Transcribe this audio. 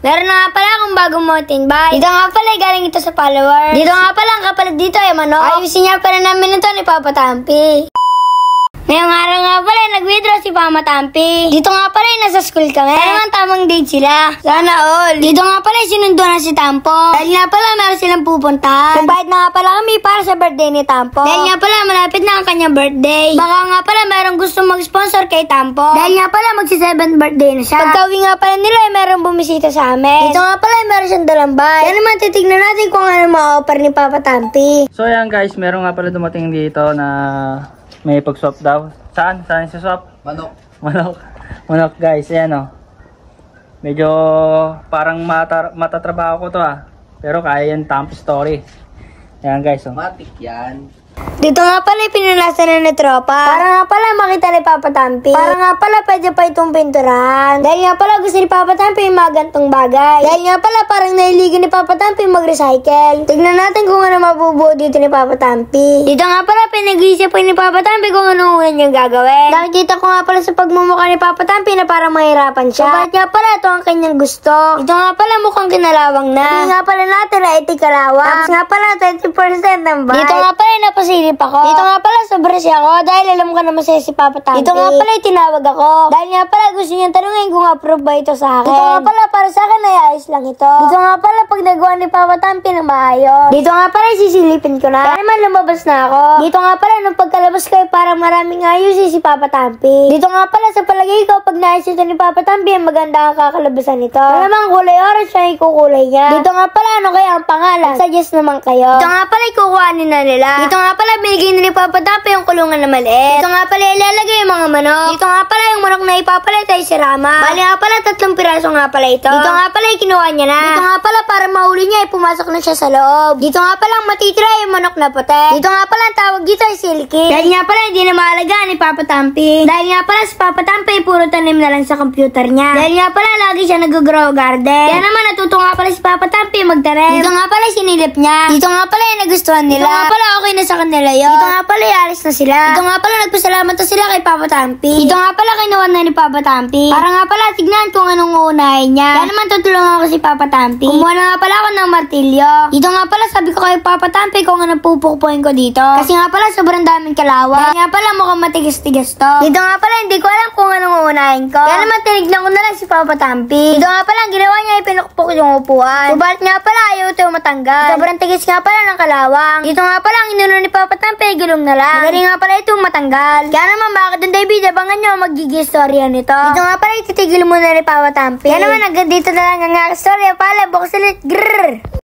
Meron na nga pala akong bagong mountain bike. Dito nga pala galing ito sa followers. Dito nga pala ang kapalit dito ay manok. Ayusin niya pala namin ito ni Papa Tampi. Ngayong araw nga pala, nag-withdraw si Mama Tampi. Dito nga pala, nasa school kami. Kaya naman tamang date sila. Sana all. Dito nga pala, sinundo na si Tampo. Dahil nga pala, meron silang pupuntahan. Nagbayad na nga pala kami para sa birthday ni Tampo. Dahil nga pala, malapit na ang kanyang birthday. Baka nga pala, merong gusto mag-sponsor kay Tampo. Dahil nga pala, magsi-7th birthday na siya. Pagka-uwi nga pala nila, merong bumisita sa amin. Dito nga pala, meron siyang dalang bike. Kaya naman, titignan natin kung ano ma-offer ni Papa Tampi. So yan guys, meron nga pala dumating dito na may pag-swap daw. Saan? Saan si swap? Manok. Manok guys, ayan o. Medyo parang matatrabaho ko to pero kaya yan Tampi story. Ayan guys o. Matik yan. Dito nga pala pinulasan na ni tropa. Para nga pala makita ni Papa Tampi. Para nga pala pwede pa itong pinturahan. Dahil nga pala gusto ni Papa Tampi yung mga gantong bagay. Dahil nga pala parang nailigan ni Papa Tampi mag-recycle. Tignan natin kung ano mabubuo dito ni Papa Tampi. Dito nga pala pinag-iisip po ni Papa Tampi kung ano una niyang gagawin. Nakikita ko nga pala sa pagmumukha ni Papa Tampi na parang mahirapan siya. Bakit nga pala ito ang kanyang gusto. Dito nga pala mukhang kinalawang na. Hindi nga pala natin na itikalawang. Tapos nga pala 20% ng bike. Dito nga pala napasilip ako. Dito nga pala sobrang siya ako dahil alam ko na masaya si Papa Tampi. Dito nga pala tinawag ako. Dahil nga pala gusto niyang tanungin kung approve ba ito sa akin. Dito nga pala para sa akin ay ayos lang ito. Dito nga pala pag nagawa ni Papa Tampi ng maayos. Dito nga pala sisilipin ko na. Kaya naman lumabas na ako. Dito nga pala nung pagkalabas ko ay parang maraming ayos si Papa Tampi. Dito nga pala sa palagay ko pag naayos ito ni Papa Tampi ay maganda ang kakalabasan nito. Kaya naman kulay orange siya ikukulay niya. Dito nga pala ano kaya ang pangalan? Suggest naman kayo. Dito nga pala ikukuhanin na nila. Dito nga pala binigay ni Papa Tampi yung kulungan na maliit. Dito nga pala ilalagay yung mga manok. Dito nga pala yung manok na ipapalit ay si Rama. Bali nga pala 3 piraso nga pala ito. Dito nga pala kinuha niya na. Dito nga pala para mahuli niya ay pumasok na siya sa loob. Dito nga pala matitira yung manok na puti. Dito nga pala ang tawag dito ay silky. Dahil nga pala hindi na maalagaan ni Papa Tampi. Dahil nga pala si Papa Tampi puro tanim na lang sa computer niya. Dahil nga pala lagi siya nag-grow garden. Kaya naman natuto nga pala si Papa Tampi magtanim. Dito nga pala sinilip niya. Dito nga pala yung nagustuhan nila. Dito nga pala okay na sa kanila yun. Dito nga pala alis na sila. Dito nga pala nagpasalamat na sila kay Papa Tampi. Dito nga pala kinuha na ni Papa Tampi. Para nga pala tignan kung anong uunahin niya. Kaya naman tutulungan ko si Papa Tampi. Kumuha na nga pala ako ng martilyo. Dito nga pala sabi ko kay Papa Tampi kung ano pupukpuin ko dito. Kasi nga pala sobrang daming kalawang. Kaya nga pala mukhang matigas-tigas to. Dito nga pala hindi ko alam kung anong uunahin ko. Kaya naman tinignan ko na lang si Papa Tampi. Dito nga pala ang ginawa niya ay pinukpok yung upuan. Subalit nga pala ayaw ito matanggal. Sobrang tigas nga pala ng kalawang. Dito nga pala ang inuno ni Papa Tampi ay gulong na lang. Magaling nga pala itong matanggal. Kaya naman bakit doon David, abangan nyo magiging storya nito. Dito nga pala ititigil muna ni Papa Tampi. Kaya naman hanggang dito na lang ang storya. Pala, bukas ulit. Grrrr!